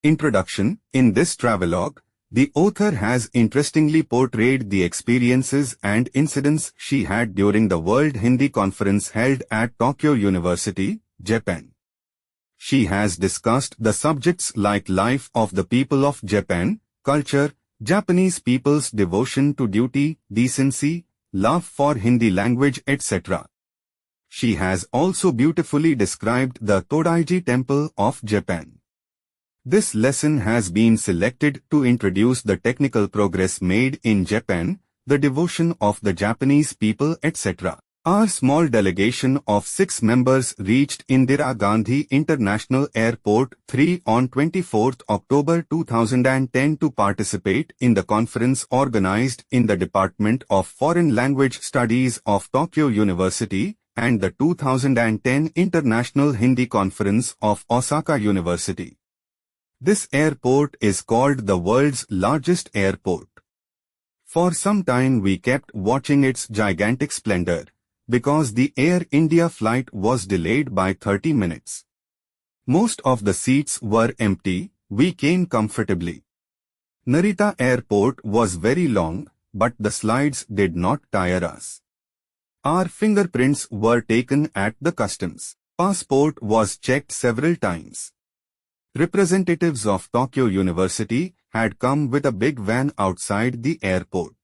Introduction. In this travelogue, the author has interestingly portrayed the experiences and incidents she had during the World Hindi Conference held at Tokyo University, Japan. She has discussed the subjects like life of the people of Japan, culture, Japanese people's devotion to duty, decency, love for Hindi language, etc. She has also beautifully described the Todaiji Temple of Japan. This lesson has been selected to introduce the technical progress made in Japan, the devotion of the Japanese people, etc. Our small delegation of 6 members reached Indira Gandhi International Airport 3 on 24 October 2010 to participate in the conference organized in the Department of Foreign Language Studies of Tokyo University and the 2010 International Hindi Conference of Osaka University. This airport is called the world's largest airport. For some time we kept watching its gigantic splendor, because the Air India flight was delayed by 30 minutes. Most of the seats were empty. We came comfortably. Narita Airport was very long, but the slides did not tire us. Our fingerprints were taken at the customs. Passport was checked several times. Representatives of Tokyo University had come with a big van outside the airport.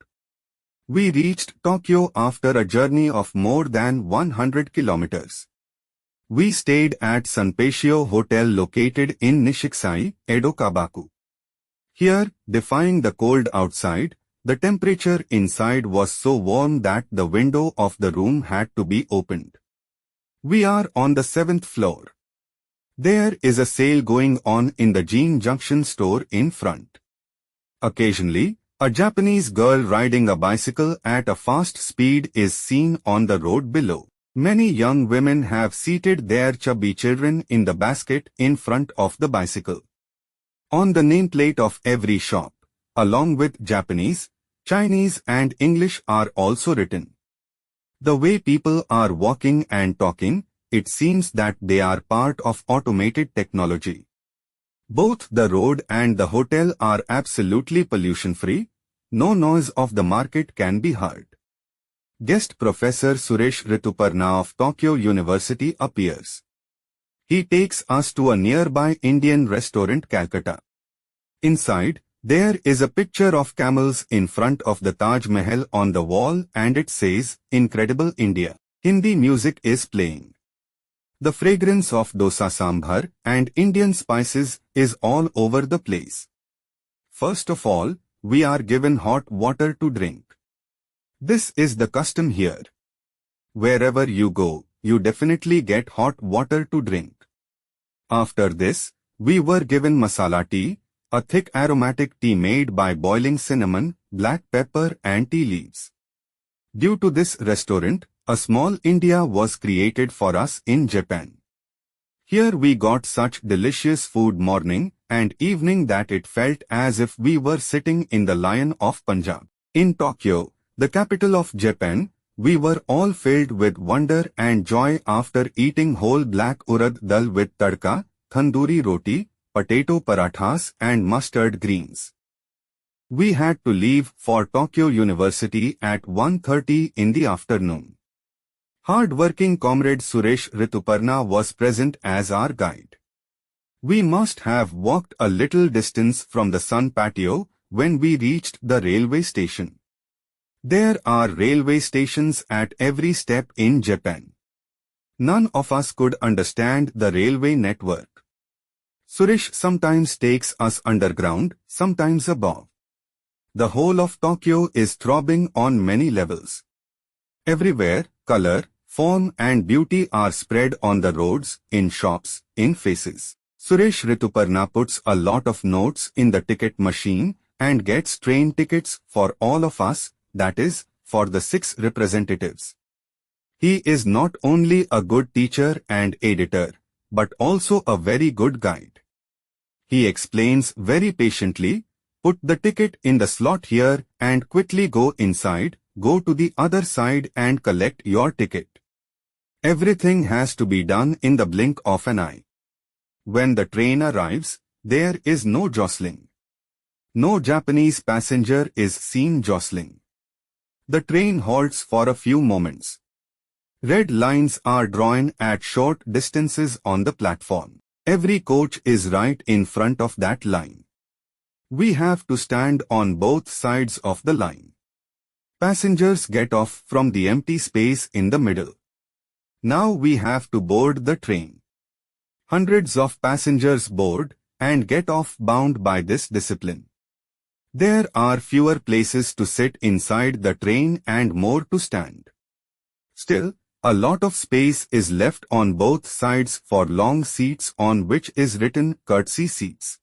We reached Tokyo after a journey of more than 100 kilometers. We stayed at Sanpatio Hotel located in Nishiksai, Edo Kabaku. Here, defying the cold outside, the temperature inside was so warm that the window of the room had to be opened. We are on the 7th floor. There is a sale going on in the Jean Junction store in front. Occasionally, a Japanese girl riding a bicycle at a fast speed is seen on the road below. Many young women have seated their chubby children in the basket in front of the bicycle. On the nameplate of every shop, along with Japanese, Chinese and English are also written. The way people are walking and talking, it seems that they are part of automated technology. Both the road and the hotel are absolutely pollution-free. No noise of the market can be heard. Guest Professor Suresh Rituparna of Tokyo University appears. He takes us to a nearby Indian restaurant, Calcutta. Inside, there is a picture of camels in front of the Taj Mahal on the wall and it says, "Incredible India." Hindi music is playing. The fragrance of dosa sambar and Indian spices is all over the place. First of all, we are given hot water to drink. This is the custom here. Wherever you go, you definitely get hot water to drink. After this, we were given masala tea, a thick aromatic tea made by boiling cinnamon, black pepper and tea leaves. Due to this restaurant, a small India was created for us in Japan. Here we got such delicious food morning and evening that it felt as if we were sitting in the Lion of Punjab. In Tokyo, the capital of Japan, we were all filled with wonder and joy after eating whole black urad dal with tadka, tandoori roti, potato parathas and mustard greens. We had to leave for Tokyo University at 1:30 in the afternoon. Hard-working comrade Suresh Rituparna was present as our guide. We must have walked a little distance from the sun patio when we reached the railway station. There are railway stations at every step in Japan. None of us could understand the railway network. Suresh sometimes takes us underground, sometimes above. The whole of Tokyo is throbbing on many levels. Everywhere, color, form and beauty are spread on the roads, in shops, in faces. Suresh Rituparna puts a lot of notes in the ticket machine and gets train tickets for all of us, that is, for the 6 representatives. He is not only a good teacher and editor, but also a very good guide. He explains very patiently, put the ticket in the slot here and quickly go inside, go to the other side and collect your ticket. Everything has to be done in the blink of an eye. When the train arrives, there is no jostling. No Japanese passenger is seen jostling. The train halts for a few moments. Red lines are drawn at short distances on the platform. Every coach is right in front of that line. We have to stand on both sides of the line. Passengers get off from the empty space in the middle. Now we have to board the train. Hundreds of passengers board and get off bound by this discipline. There are fewer places to sit inside the train and more to stand. Still, a lot of space is left on both sides for long seats on which is written courtesy seats.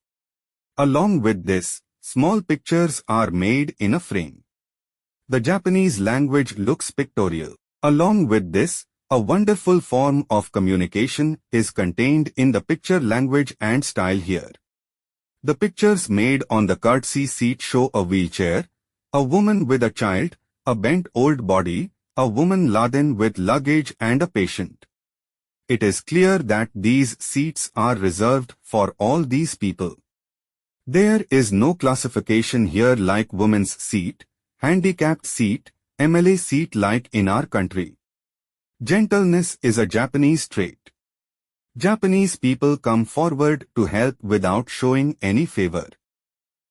Along with this, small pictures are made in a frame. The Japanese language looks pictorial. Along with this, a wonderful form of communication is contained in the picture language and style here. The pictures made on the courtesy seat show a wheelchair, a woman with a child, a bent old body, a woman laden with luggage and a patient. It is clear that these seats are reserved for all these people. There is no classification here like women's seat, handicapped seat, MLA seat like in our country. Gentleness is a Japanese trait. Japanese people come forward to help without showing any favor.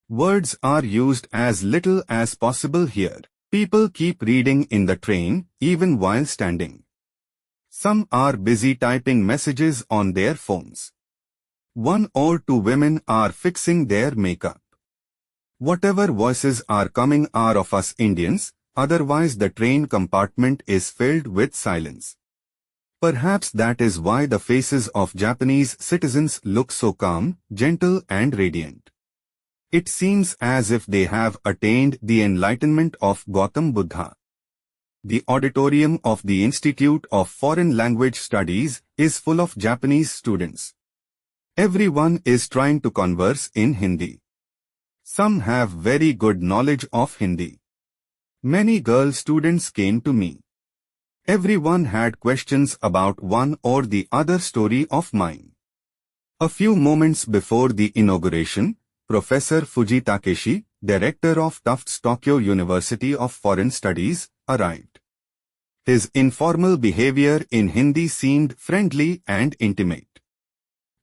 Words are used as little as possible here. People keep reading in the train, even while standing. Some are busy typing messages on their phones. One or two women are fixing their makeup. Whatever voices are coming are of us Indians, otherwise the train compartment is filled with silence. Perhaps that is why the faces of Japanese citizens look so calm, gentle and radiant. It seems as if they have attained the enlightenment of Gautam Buddha. The auditorium of the Institute of Foreign Language Studies is full of Japanese students. Everyone is trying to converse in Hindi. Some have very good knowledge of Hindi. Many girl students came to me. Everyone had questions about one or the other story of mine. A few moments before the inauguration, Professor Fuji Takeshi, director of Tufts Tokyo University of Foreign Studies, arrived. His informal behavior in Hindi seemed friendly and intimate.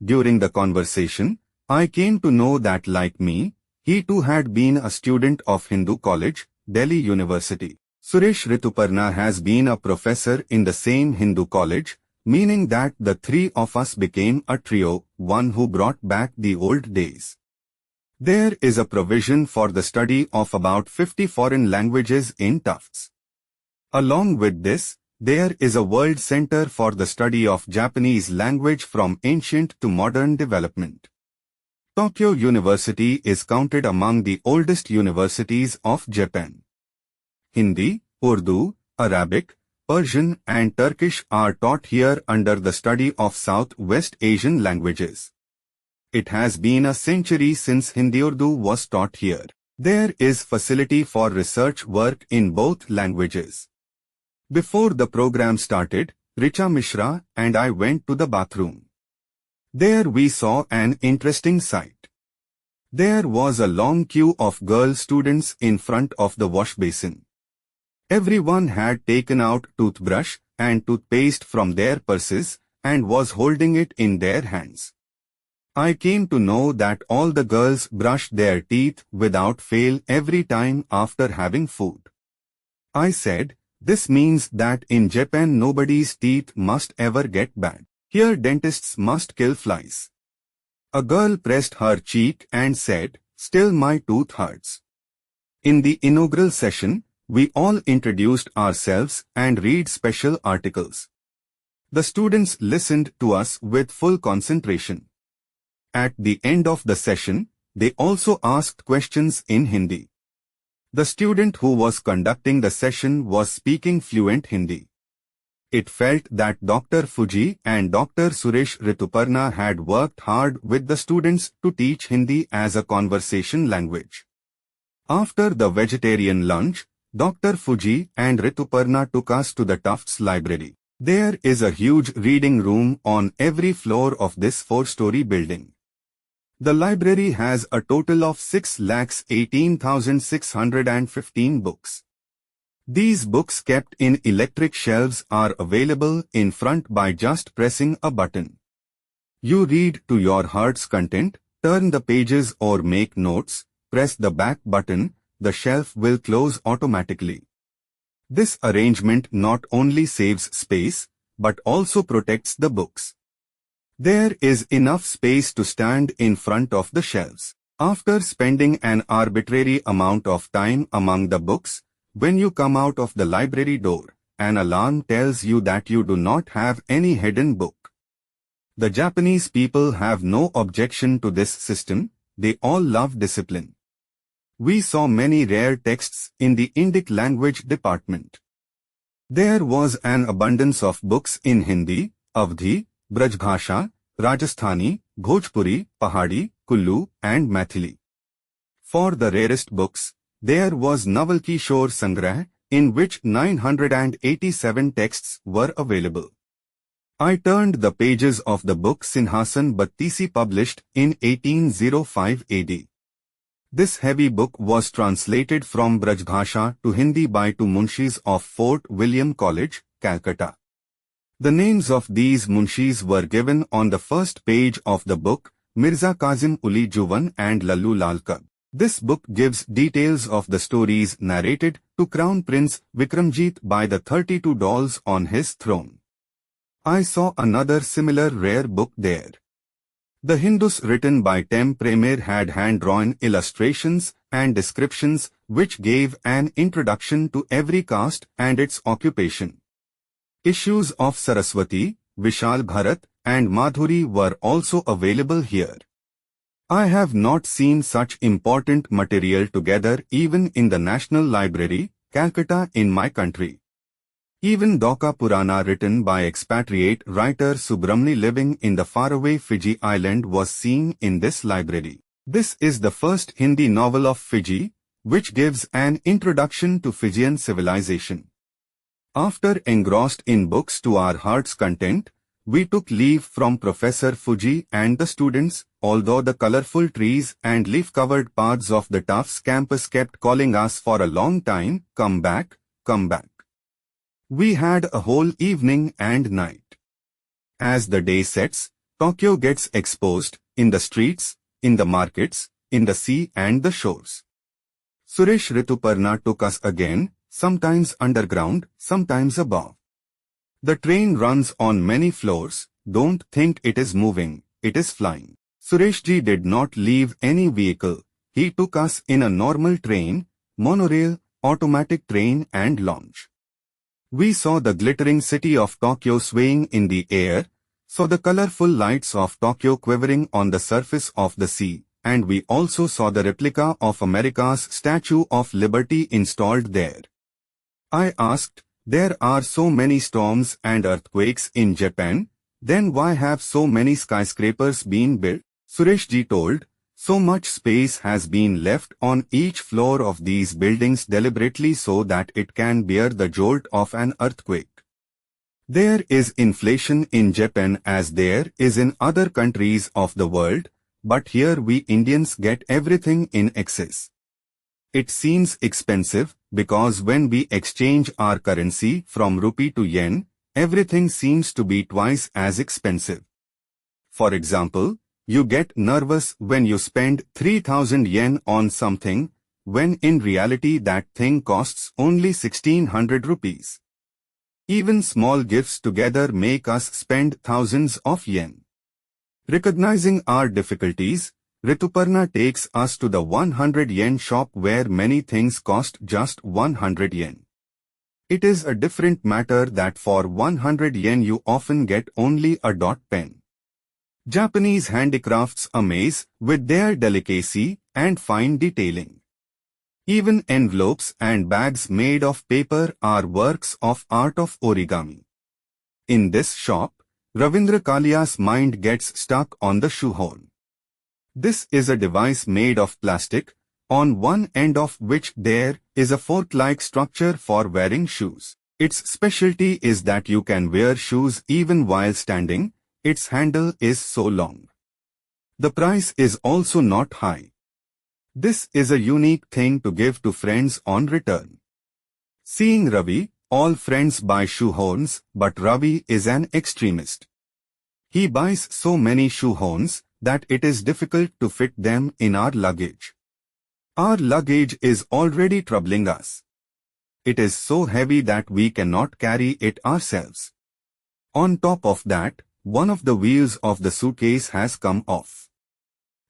During the conversation, I came to know that like me, he too had been a student of Hindu College, Delhi University. Suresh Rituparna has been a professor in the same Hindu college, meaning that the three of us became a trio, one who brought back the old days. There is a provision for the study of about 50 foreign languages in Tufts. Along with this, there is a World Center for the study of Japanese language from ancient to modern development. Tokyo University is counted among the oldest universities of Japan. Hindi, Urdu, Arabic, Persian and Turkish are taught here under the study of Southwest Asian languages. It has been a century since Hindi-Urdu was taught here. There is facility for research work in both languages. Before the program started, Richa Mishra and I went to the bathroom. There we saw an interesting sight. There was a long queue of girl students in front of the wash basin. Everyone had taken out toothbrush and toothpaste from their purses and was holding it in their hands. I came to know that all the girls brushed their teeth without fail every time after having food. I said, this means that in Japan nobody's teeth must ever get bad. Here dentists must kill flies. A girl pressed her cheek and said, still my tooth hurts. In the inaugural session, we all introduced ourselves and read special articles. The students listened to us with full concentration. At the end of the session, they also asked questions in Hindi. The student who was conducting the session was speaking fluent Hindi. It felt that Dr. Fuji and Dr. Suresh Rituparna had worked hard with the students to teach Hindi as a conversation language. After the vegetarian lunch, Dr. Fuji and Rituparna took us to the Tufts Library. There is a huge reading room on every floor of this 4-story building. The library has a total of 6,18,615 books. These books kept in electric shelves are available in front by just pressing a button. You read to your heart's content, turn the pages or make notes, press the back button, the shelf will close automatically. This arrangement not only saves space, but also protects the books. There is enough space to stand in front of the shelves. After spending an arbitrary amount of time among the books, when you come out of the library door, an alarm tells you that you do not have any hidden book. The Japanese people have no objection to this system, they all love discipline. We saw many rare texts in the Indic language department. There was an abundance of books in Hindi, Avdhi, Brajbhasha, Rajasthani, Bhojpuri, Pahadi, Kullu, and Maithili. For the rarest books, there was Naval Kishore Sangrah, in which 987 texts were available. I turned the pages of the book Sinhasan Battisi published in 1805 AD. This heavy book was translated from Brajbhasha to Hindi by two munshis of Fort William College, Calcutta. The names of these munshis were given on the first page of the book, Mirza Kazim Uli Juvan and Lallu Lalka. This book gives details of the stories narrated to Crown Prince Vikramjit by the 32 dolls on his throne. I saw another similar rare book there. The Hindus written by Tem Premier had hand-drawn illustrations and descriptions which gave an introduction to every caste and its occupation. Issues of Saraswati, Vishal Bharat, and Madhuri were also available here. I have not seen such important material together even in the National Library, Calcutta in my country. Even Doka Purana written by expatriate writer Subramani living in the faraway Fiji island was seen in this library. This is the first Hindi novel of Fiji, which gives an introduction to Fijian civilization. After engrossed in books to our heart's content, we took leave from Professor Fuji and the students, although the colorful trees and leaf-covered paths of the Tufts campus kept calling us for a long time, "Come back, come back." We had a whole evening and night. As the day sets, Tokyo gets exposed, in the streets, in the markets, in the sea and the shores. Suresh Rituparna took us again, sometimes underground, sometimes above. The train runs on many floors, don't think it is moving, it is flying. Sureshji did not leave any vehicle, he took us in a normal train, monorail, automatic train and launch. We saw the glittering city of Tokyo swaying in the air, saw the colorful lights of Tokyo quivering on the surface of the sea, and we also saw the replica of America's Statue of Liberty installed there. I asked, there are so many storms and earthquakes in Japan, then why have so many skyscrapers been built? Sureshji told, so much space has been left on each floor of these buildings deliberately so that it can bear the jolt of an earthquake. There is inflation in Japan as there is in other countries of the world, but here we Indians get everything in excess. It seems expensive because when we exchange our currency from rupee to yen, everything seems to be twice as expensive. For example, you get nervous when you spend 3,000 yen on something, when in reality that thing costs only 1,600 rupees. Even small gifts together make us spend thousands of yen. Recognizing our difficulties, Rituparna takes us to the 100 yen shop where many things cost just 100 yen. It is a different matter that for 100 yen you often get only a dot pen. Japanese handicrafts amaze with their delicacy and fine detailing. Even envelopes and bags made of paper are works of art of origami. In this shop, Ravindra Kaliya's mind gets stuck on the shoehorn. This is a device made of plastic, on one end of which there is a fork-like structure for wearing shoes. Its specialty is that you can wear shoes even while standing. Its handle is so long. The price is also not high. This is a unique thing to give to friends on return. Seeing Ravi, all friends buy shoehorns, but Ravi is an extremist. He buys so many shoehorns that it is difficult to fit them in our luggage. Our luggage is already troubling us. It is so heavy that we cannot carry it ourselves. On top of that, one of the wheels of the suitcase has come off.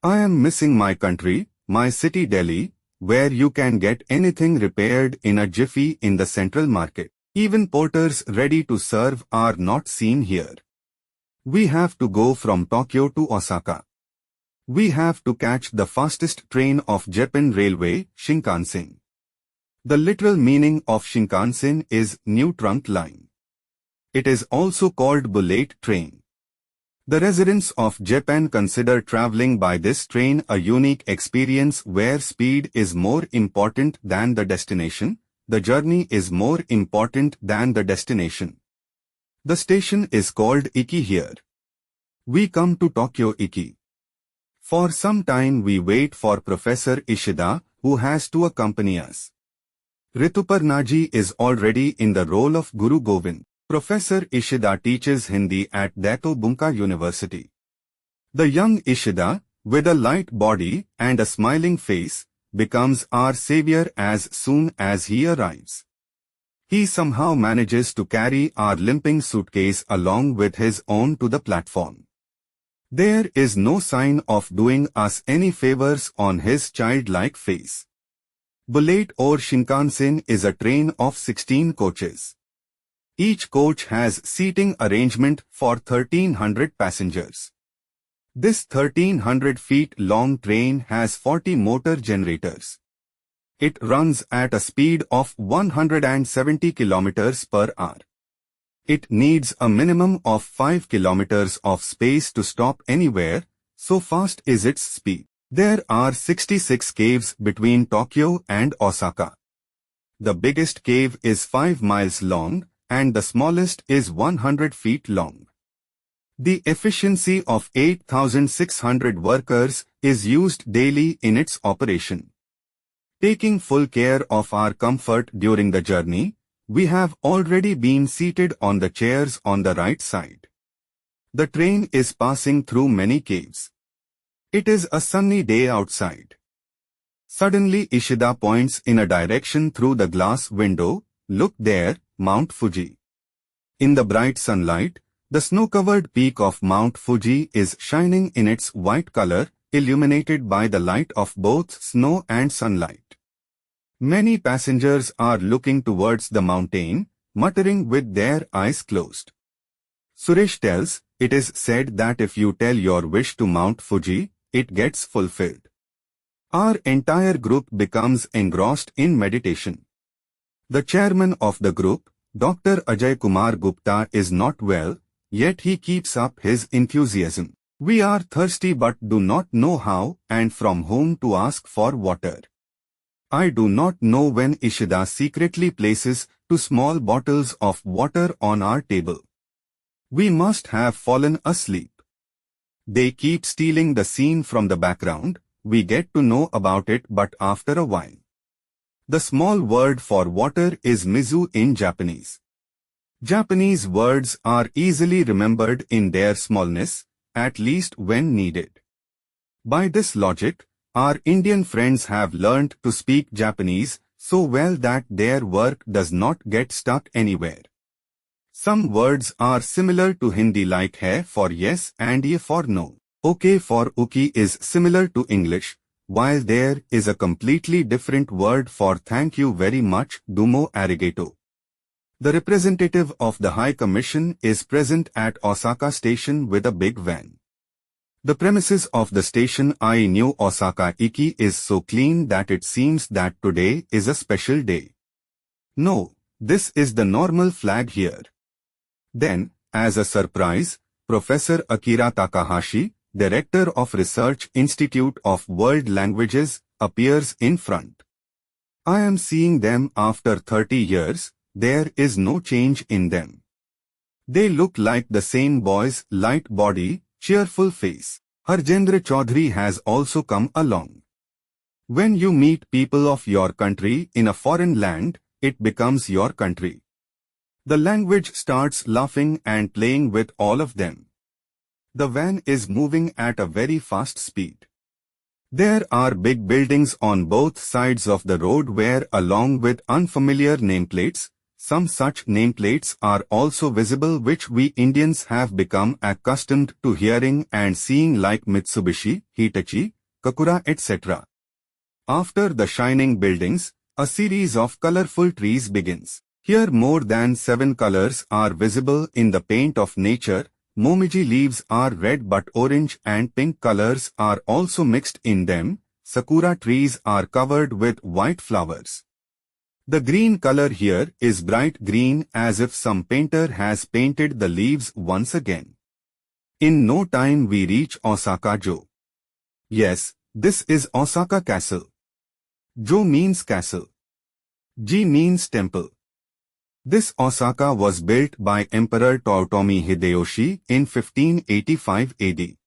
I am missing my country, my city Delhi, where you can get anything repaired in a jiffy in the central market. Even porters ready to serve are not seen here. We have to go from Tokyo to Osaka. We have to catch the fastest train of Japan Railway, Shinkansen. The literal meaning of Shinkansen is new trunk line. It is also called bullet train. The residents of Japan consider traveling by this train a unique experience where speed is more important than the destination. The journey is more important than the destination. The station is called Iki here. We come to Tokyo Iki. For some time we wait for Professor Ishida, who has to accompany us. Rituparnaji is already in the role of Guru Govind. Professor Ishida teaches Hindi at Dato Bunka University. The young Ishida, with a light body and a smiling face, becomes our savior as soon as he arrives. He somehow manages to carry our limping suitcase along with his own to the platform. There is no sign of doing us any favors on his childlike face. Bullet or Shinkansen is a train of 16 coaches. Each coach has seating arrangement for 1,300 passengers. This 1,300 feet long train has 40 motor generators. It runs at a speed of 170 km per hour. It needs a minimum of 5 km of space to stop anywhere, so fast is its speed. There are 66 caves between Tokyo and Osaka. The biggest cave is 5 miles long, and the smallest is 100 feet long. The efficiency of 8,600 workers is used daily in its operation. Taking full care of our comfort during the journey, we have already been seated on the chairs on the right side. The train is passing through many caves. It is a sunny day outside. Suddenly Ishida points in a direction through the glass window. Look there, Mount Fuji. In the bright sunlight, the snow-covered peak of Mount Fuji is shining in its white color, illuminated by the light of both snow and sunlight. Many passengers are looking towards the mountain, muttering with their eyes closed. Suresh tells, it is said that if you tell your wish to Mount Fuji, it gets fulfilled. Our entire group becomes engrossed in meditation. The chairman of the group, Dr. Ajay Kumar Gupta, is not well, yet he keeps up his enthusiasm. We are thirsty but do not know how and from whom to ask for water. I do not know when Ishida secretly places 2 small bottles of water on our table. We must have fallen asleep. They keep stealing the scene from the background. We get to know about it but after a while. The small word for water is mizu in Japanese. Japanese words are easily remembered in their smallness, at least when needed. By this logic, our Indian friends have learned to speak Japanese so well that their work does not get stuck anywhere. Some words are similar to Hindi like hai for yes and ye for no. Okay for uki is similar to English, while there is a completely different word for thank you very much, domo arigato. The representative of the High Commission is present at Osaka station with a big van. The premises of the station I New Osaka Iki is so clean that it seems that today is a special day. No, this is the normal flag here. Then, as a surprise, Professor Akira Takahashi, Director of Research Institute of World Languages, appears in front. I am seeing them after 30 years, there is no change in them. They look like the same boys, light body, cheerful face. Harjendra Chaudhary has also come along. When you meet people of your country in a foreign land, it becomes your country. The language starts laughing and playing with all of them. The van is moving at a very fast speed. There are big buildings on both sides of the road where, along with unfamiliar nameplates, some such nameplates are also visible which we Indians have become accustomed to hearing and seeing, like Mitsubishi, Hitachi, Kakura, etc. After the shining buildings, a series of colorful trees begins. Here more than 7 colors are visible in the paint of nature. Momiji leaves are red but orange and pink colors are also mixed in them. Sakura trees are covered with white flowers. The green color here is bright green, as if some painter has painted the leaves once again. In no time we reach Osaka-jo. Yes, this is Osaka Castle. Jo means castle. Ji means temple. This Osaka was built by Emperor Toyotomi Hideyoshi in 1585 AD.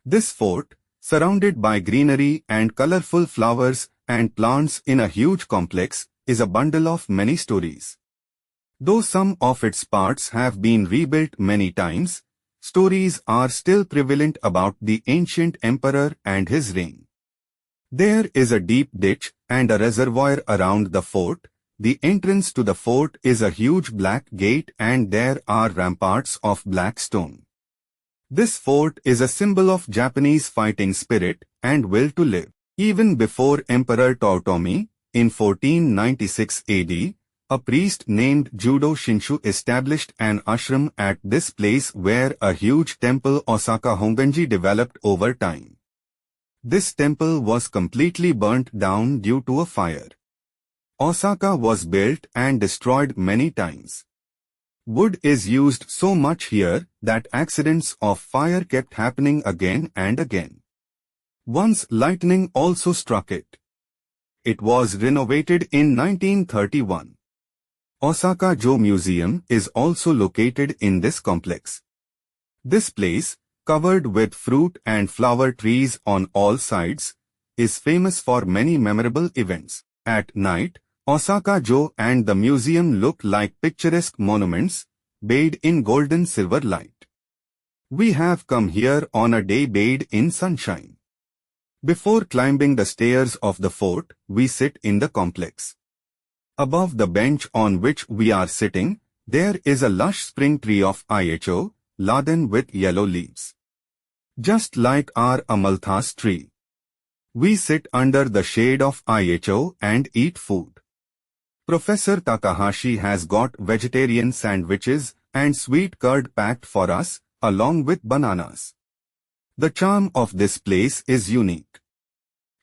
This fort, surrounded by greenery and colorful flowers and plants in a huge complex, is a bundle of many stories. Though some of its parts have been rebuilt many times, stories are still prevalent about the ancient emperor and his reign. There is a deep ditch and a reservoir around the fort. The entrance to the fort is a huge black gate and there are ramparts of black stone. This fort is a symbol of Japanese fighting spirit and will to live. Even before Emperor Toyotomi, in 1496 AD, a priest named Judo Shinshu established an ashram at this place where a huge temple Osaka Honganji developed over time. This temple was completely burnt down due to a fire. Osaka was built and destroyed many times. Wood is used so much here that accidents of fire kept happening again and again. Once lightning also struck it. It was renovated in 1931. Osaka-jo Museum is also located in this complex. This place, covered with fruit and flower trees on all sides, is famous for many memorable events. At night, Osaka-jo and the museum look like picturesque monuments, bathed in golden silver light. We have come here on a day bathed in sunshine. Before climbing the stairs of the fort, we sit in the complex. Above the bench on which we are sitting, there is a lush spring tree of IHO, laden with yellow leaves. Just like our Amalthas tree. We sit under the shade of IHO and eat food. Professor Takahashi has got vegetarian sandwiches and sweet curd packed for us, along with bananas. The charm of this place is unique.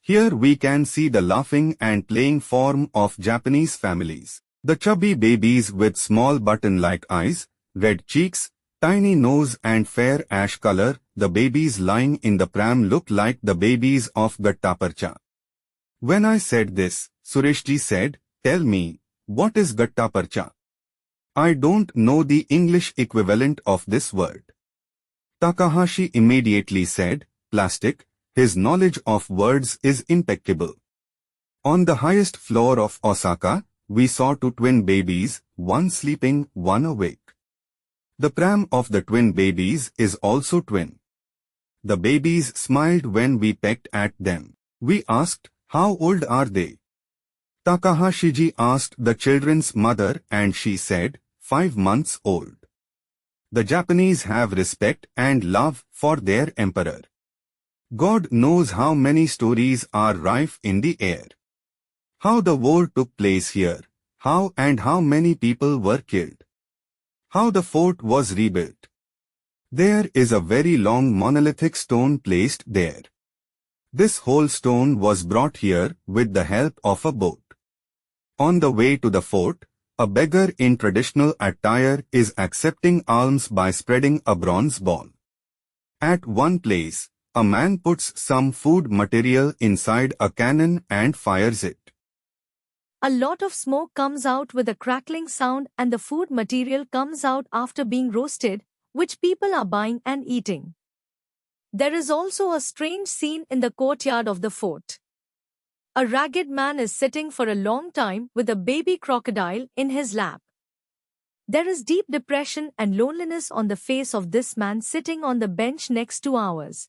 Here we can see the laughing and playing form of Japanese families. The chubby babies with small button-like eyes, red cheeks, tiny nose and fair ash color. The babies lying in the pram look like the babies of Gattaparcha. When I said this, Sureshji said, "Tell me, what is Gattaparcha?" I don't know the English equivalent of this word. Takahashi immediately said, "Plastic." His knowledge of words is impeccable. On the highest floor of Osaka, we saw 2 twin babies, one sleeping, one awake. The pram of the twin babies is also twin. The babies smiled when we pecked at them. We asked, "How old are they?" Takahashiji asked the children's mother and she said, 5 months old. The Japanese have respect and love for their emperor. God knows how many stories are rife in the air. How the war took place here, how and how many people were killed. How the fort was rebuilt. There is a very long monolithic stone placed there. This whole stone was brought here with the help of a boat. On the way to the fort, a beggar in traditional attire is accepting alms by spreading a bronze ball. At one place, a man puts some food material inside a cannon and fires it. A lot of smoke comes out with a crackling sound and the food material comes out after being roasted, which people are buying and eating. There is also a strange scene in the courtyard of the fort. A ragged man is sitting for a long time with a baby crocodile in his lap. There is deep depression and loneliness on the face of this man sitting on the bench next to ours.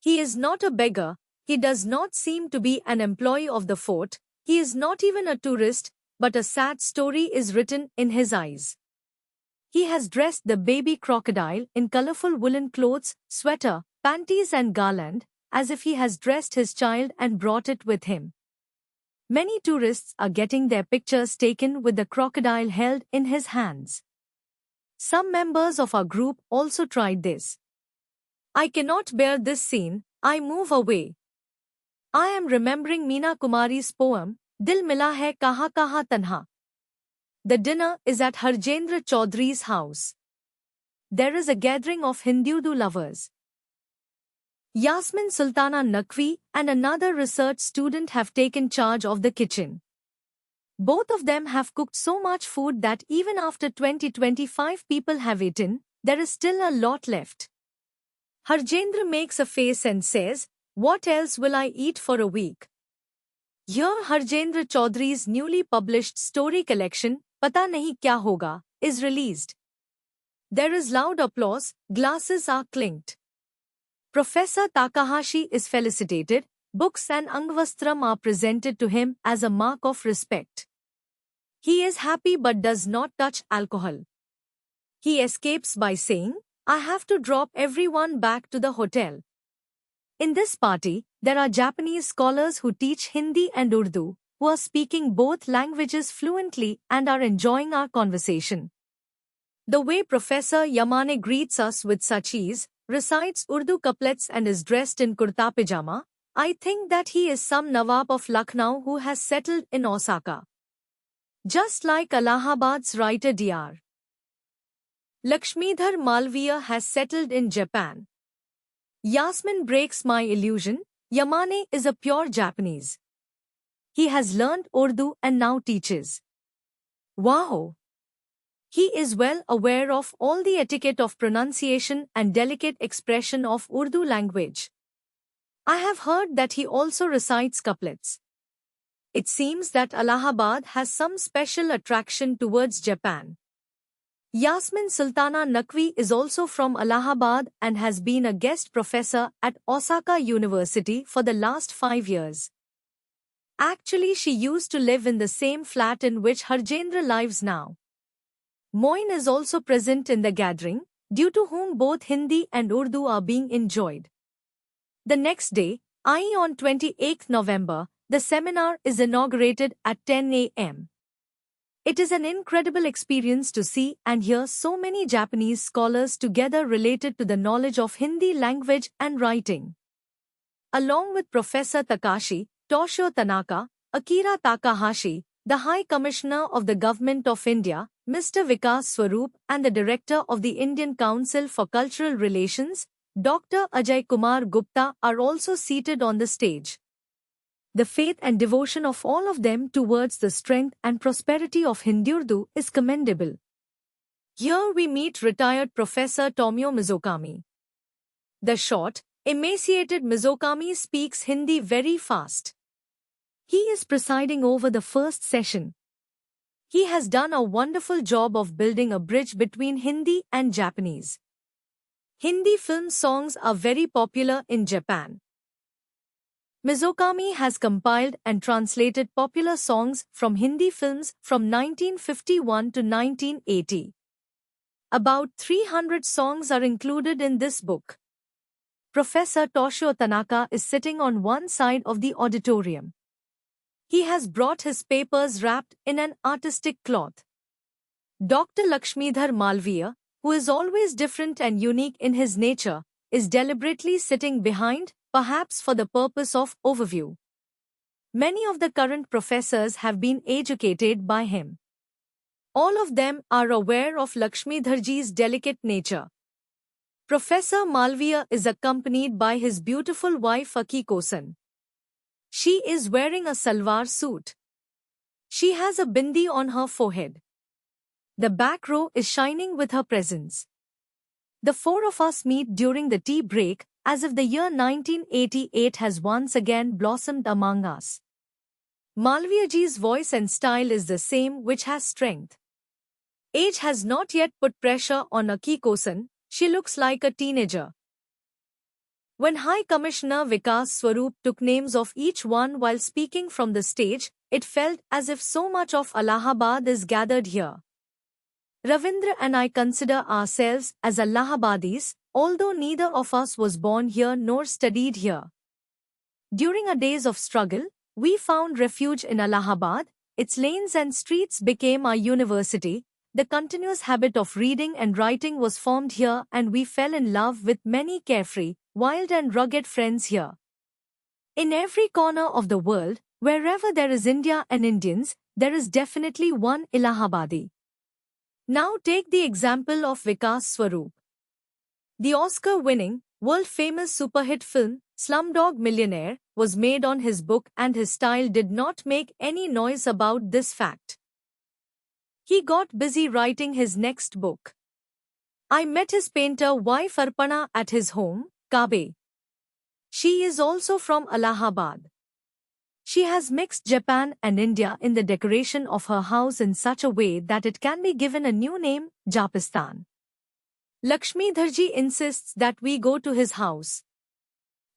He is not a beggar, he does not seem to be an employee of the fort, he is not even a tourist, but a sad story is written in his eyes. He has dressed the baby crocodile in colorful woolen clothes, sweater, panties and garland, as if he has dressed his child and brought it with him. Many tourists are getting their pictures taken with the crocodile held in his hands. Some members of our group also tried this. I cannot bear this scene, I move away. I am remembering Meena Kumari's poem, Dil Mila Hai Kaha Kaha Tanha. The dinner is at Harjendra Chaudhry's house. There is a gathering of Hindu lovers. Yasmin Sultana Naqvi and another research student have taken charge of the kitchen. Both of them have cooked so much food that even after 20-25 people have eaten, there is still a lot left. Harjendra makes a face and says, "What else will I eat for a week?" Here Harjendra Chaudhry's newly published story collection, Pata Nahi Kya Hoga, is released. There is loud applause, glasses are clinked. Professor Takahashi is felicitated, books and Angvastram are presented to him as a mark of respect. He is happy but does not touch alcohol. He escapes by saying, "I have to drop everyone back to the hotel." In this party, there are Japanese scholars who teach Hindi and Urdu, who are speaking both languages fluently and are enjoying our conversation. The way Professor Yamane greets us with such ease, recites Urdu couplets and is dressed in kurta pajama, I think that he is some Nawab of Lucknow who has settled in Osaka. Just like Allahabad's writer Dr. Lakshmidhar Malviya has settled in Japan. Yasmin breaks my illusion, Yamane is a pure Japanese. He has learned Urdu and now teaches. Wow! He is well aware of all the etiquette of pronunciation and delicate expression of Urdu language. I have heard that he also recites couplets. It seems that Allahabad has some special attraction towards Japan. Yasmin Sultana Naqvi is also from Allahabad and has been a guest professor at Osaka University for the last 5 years. Actually, she used to live in the same flat in which Harjendra lives now. Moin is also present in the gathering, due to whom both Hindi and Urdu are being enjoyed. The next day, i.e. on 28th November, the seminar is inaugurated at 10 a.m. It is an incredible experience to see and hear so many Japanese scholars together related to the knowledge of Hindi language and writing. Along with Professor Takashi, Toshio Tanaka, Akira Takahashi, the High Commissioner of the Government of India, Mr. Vikas Swaroop, and the Director of the Indian Council for Cultural Relations, Dr. Ajay Kumar Gupta, are also seated on the stage. The faith and devotion of all of them towards the strength and prosperity of Hindi-Urdu is commendable. Here we meet retired Professor Tomio Mizokami. The short, emaciated Mizokami speaks Hindi very fast. He is presiding over the first session. He has done a wonderful job of building a bridge between Hindi and Japanese. Hindi film songs are very popular in Japan. Mizokami has compiled and translated popular songs from Hindi films from 1951 to 1980. About 300 songs are included in this book. Professor Toshio Tanaka is sitting on one side of the auditorium. He has brought his papers wrapped in an artistic cloth. Dr. Lakshmidhar Malviya, who is always different and unique in his nature, is deliberately sitting behind, perhaps for the purpose of overview. Many of the current professors have been educated by him. All of them are aware of Lakshmidharji's delicate nature. Professor Malviya is accompanied by his beautiful wife Akiko-san. She is wearing a salwar suit. She has a bindi on her forehead. The back row is shining with her presence. The four of us meet during the tea break as if the year 1988 has once again blossomed among us. Malviyaji's voice and style is the same, which has strength. Age has not yet put pressure on Akikosan, she looks like a teenager. When High Commissioner Vikas Swaroop took names of each one while speaking from the stage, it felt as if so much of Allahabad is gathered here. Ravindra and I consider ourselves as Allahabadis, although neither of us was born here nor studied here. During our days of struggle, we found refuge in Allahabad, its lanes and streets became our university, the continuous habit of reading and writing was formed here, and we fell in love with many carefree, wild and rugged friends here. In every corner of the world, wherever there is India and Indians, there is definitely one Allahabadi. Now take the example of Vikas Swaroop. The Oscar-winning, world-famous superhit film, Slumdog Millionaire, was made on his book, and his style did not make any noise about this fact. He got busy writing his next book. I met his painter wife Arpana at his home, Kabe. She is also from Allahabad. She has mixed Japan and India in the decoration of her house in such a way that it can be given a new name, Japistan. Lakshmidharji insists that we go to his house.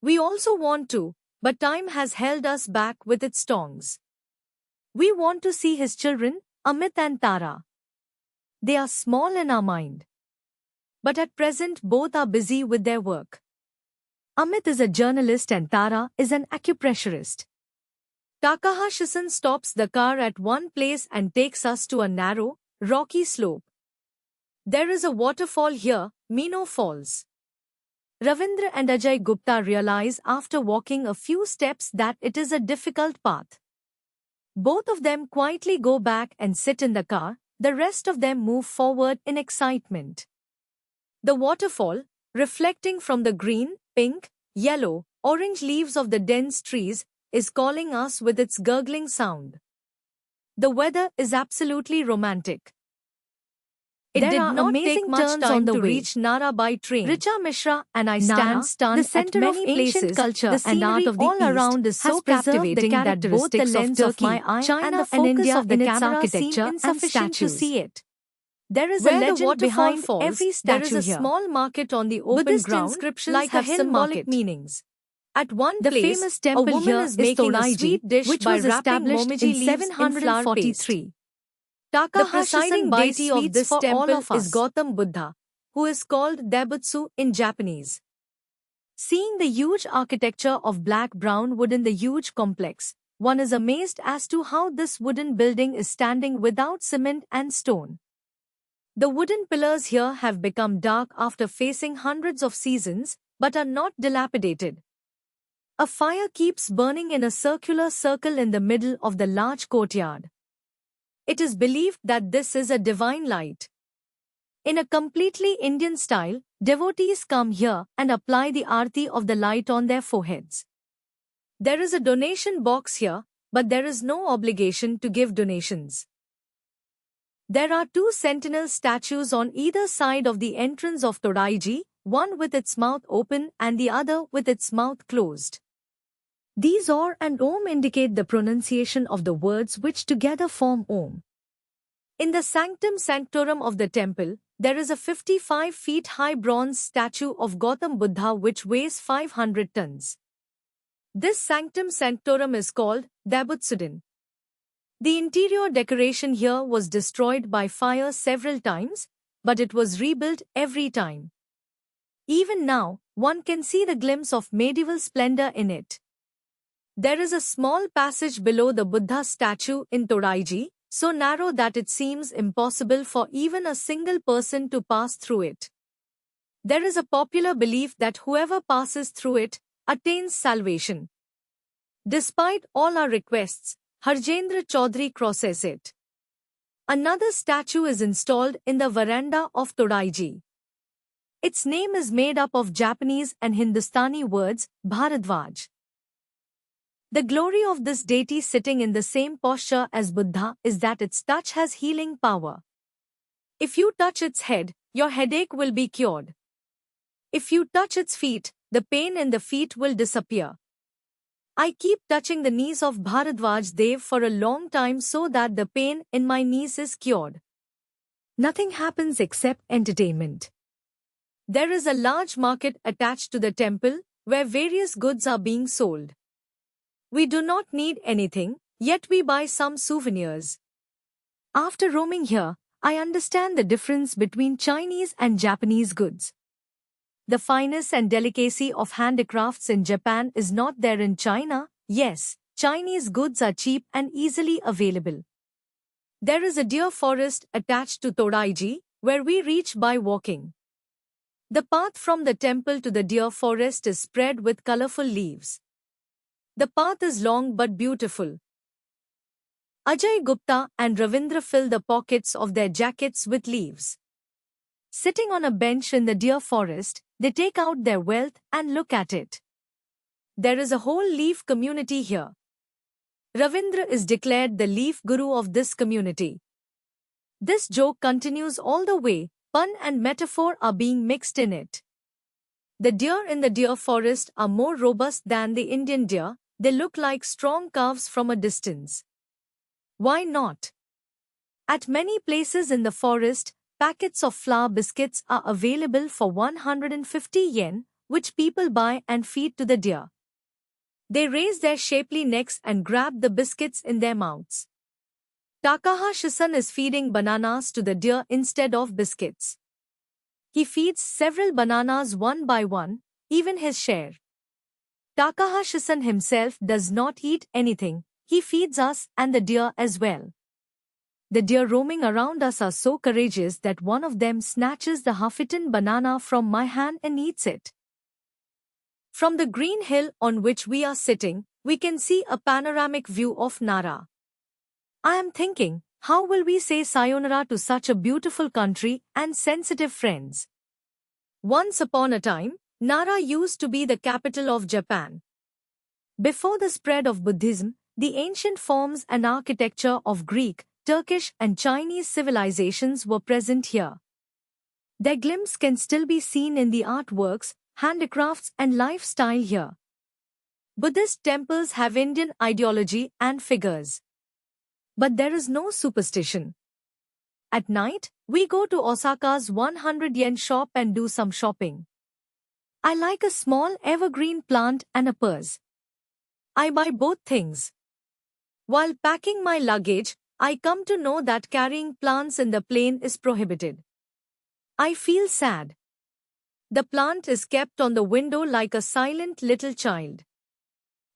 We also want to, but time has held us back with its tongs. We want to see his children, Amit and Tara. They are small in our mind. But at present both are busy with their work. Amit is a journalist and Tara is an acupressurist. Takahashi-san stops the car at one place and takes us to a narrow, rocky slope. There is a waterfall here, Mino Falls. Ravindra and Ajay Gupta realize after walking a few steps that it is a difficult path. Both of them quietly go back and sit in the car, the rest of them move forward in excitement. The waterfall, reflecting from the green, pink, yellow, orange leaves of the dense trees, is calling us with its gurgling sound. The weather is absolutely romantic. It did not take much time to reach Nara by train. Richa Mishra and I stand stunned at many places. Culture and art of the all around is so captivating that both the lens of my eye China and India in its architecture insufficient to see it. There is a legend behind every statue here. There is a small market on the open Buddhist ground, inscriptions like have a symbolic meanings. At one The place, famous a temple woman here is is making a Toraiji, sweet dish which by was wrapping established momiji in leaves in flour paste. 743. The Takahashi-san buys deity of sweets this for all temple of is us. Gautam Buddha, who is called Daibutsu in Japanese. Seeing the huge architecture of black-brown wood in the huge complex, one is amazed as to how this wooden building is standing without cement and stone. The wooden pillars here have become dark after facing hundreds of seasons, but are not dilapidated. A fire keeps burning in a circular circle in the middle of the large courtyard. It is believed that this is a divine light. In a completely Indian style, devotees come here and apply the arti of the light on their foreheads. There is a donation box here, but there is no obligation to give donations. There are two sentinel statues on either side of the entrance of Toraiji, one with its mouth open and the other with its mouth closed. These or and Om indicate the pronunciation of the words which together form Om. In the sanctum sanctorum of the temple, there is a 55 feet high bronze statue of Gautam Buddha which weighs 500 tons. This sanctum sanctorum is called Daibutsudan. The interior decoration here was destroyed by fire several times, but it was rebuilt every time. Even now, one can see the glimpse of medieval splendor in it. There is a small passage below the Buddha statue in Toraiji, so narrow that it seems impossible for even a single person to pass through it. There is a popular belief that whoever passes through it attains salvation. Despite all our requests, Harjendra Chaudhary crosses it. Another statue is installed in the veranda of Toraiji. Its name is made up of Japanese and Hindustani words, Bharadwaj. The glory of this deity sitting in the same posture as Buddha is that its touch has healing power. If you touch its head, your headache will be cured. If you touch its feet, the pain in the feet will disappear. I keep touching the knees of Bharadwaj Dev for a long time so that the pain in my knees is cured. Nothing happens except entertainment. There is a large market attached to the temple where various goods are being sold. We do not need anything, yet we buy some souvenirs. After roaming here, I understand the difference between Chinese and Japanese goods. The fineness and delicacy of handicrafts in Japan is not there in China. Yes, Chinese goods are cheap and easily available. There is a deer forest attached to Todaiji, where we reach by walking. The path from the temple to the deer forest is spread with colorful leaves. The path is long but beautiful. Ajay Gupta and Ravindra fill the pockets of their jackets with leaves. Sitting on a bench in the deer forest, they take out their wealth and look at it. There is a whole leaf community here. Ravindra is declared the leaf guru of this community. This joke continues all the way, pun and metaphor are being mixed in it. The deer in the deer forest are more robust than the Indian deer, they look like strong calves from a distance. Why not? At many places in the forest, packets of flour biscuits are available for 150 yen, which people buy and feed to the deer. They raise their shapely necks and grab the biscuits in their mouths. Takahashi-san is feeding bananas to the deer instead of biscuits. He feeds several bananas one by one, even his share. Takahashi-san himself does not eat anything, he feeds us and the deer as well. The deer roaming around us are so courageous that one of them snatches the half-eaten banana from my hand and eats it. From the green hill on which we are sitting, we can see a panoramic view of Nara. I am thinking, how will we say sayonara to such a beautiful country and sensitive friends? Once upon a time, Nara used to be the capital of Japan. Before the spread of Buddhism, the ancient forms and architecture of Greek, Turkish and Chinese civilizations were present here. Their glimpse can still be seen in the artworks, handicrafts and lifestyle here. Buddhist temples have Indian ideology and figures. But there is no superstition. At night, we go to Osaka's 100 yen shop and do some shopping. I like a small evergreen plant and a purse. I buy both things. While packing my luggage, I come to know that carrying plants in the plane is prohibited. I feel sad. The plant is kept on the window like a silent little child.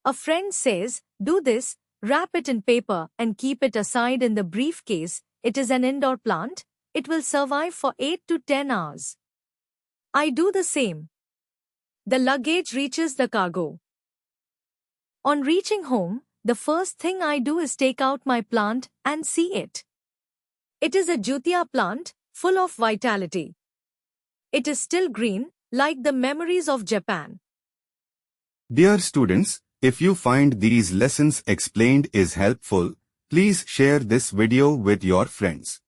A friend says, do this, wrap it in paper and keep it aside in the briefcase. It is an indoor plant. It will survive for 8 to 10 hours. I do the same. The luggage reaches the cargo. On reaching home, the first thing I do is take out my plant and see it. It is a Jutiya plant, full of vitality. It is still green, like the memories of Japan. Dear students, if you find these lessons explained is helpful, please share this video with your friends.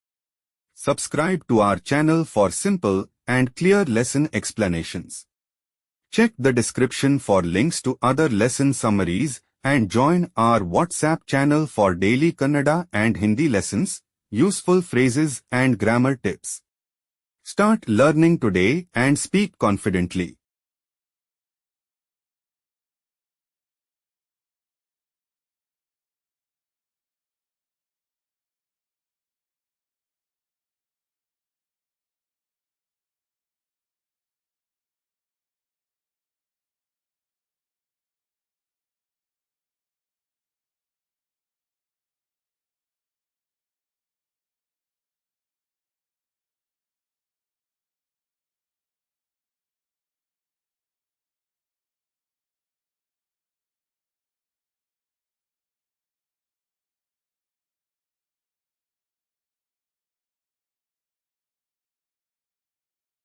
Subscribe to our channel for simple and clear lesson explanations. Check the description for links to other lesson summaries and join our WhatsApp channel for daily Kannada and Hindi lessons, useful phrases and grammar tips. Start learning today and speak confidently.